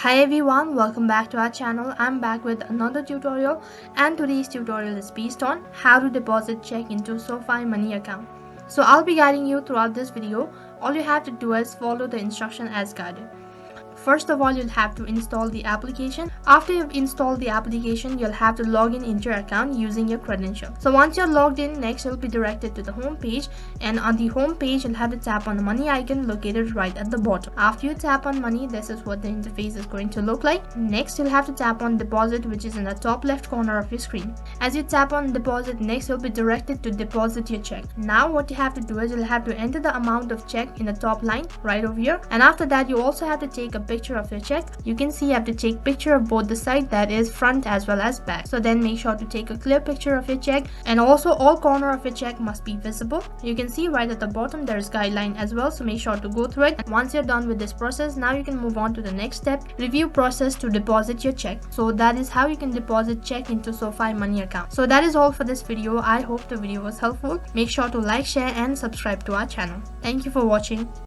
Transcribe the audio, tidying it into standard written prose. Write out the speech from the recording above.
Hi everyone, welcome back to our channel. I'm back with another tutorial, and today's tutorial is based on how to deposit check into Sofi Money Account. So I'll be guiding you throughout this video. All you have to do is follow the instruction as guided. First of all, you'll have to install the application. After you've installed the application, you'll have to log in into your account using your credential. So once you're logged in, next you'll be directed to the home page, and on the home page you'll have to tap on the money icon located right at the bottom. After you tap on money, this is what the interface is going to look like. Next you'll have to tap on deposit, which is in the top left corner of your screen. As you tap on deposit, next you'll be directed to deposit your check. Now what you have to do is you'll have to enter the amount of check in the top line right over here, and after that you also have to take a picture of your check. You can see you have to take picture of both the side, that is front as well as back. So then make sure to take a clear picture of your check, and also all corner of your check must be visible. You can see right at the bottom there is guideline as well, so make sure to go through it. And once you're done with this process, now you can move on to the next step, review process to deposit your check. So that is how you can deposit check into Sofi Money Account. So that is all for this video. I hope the video was helpful. Make sure to like, share and subscribe to our channel. Thank you for watching.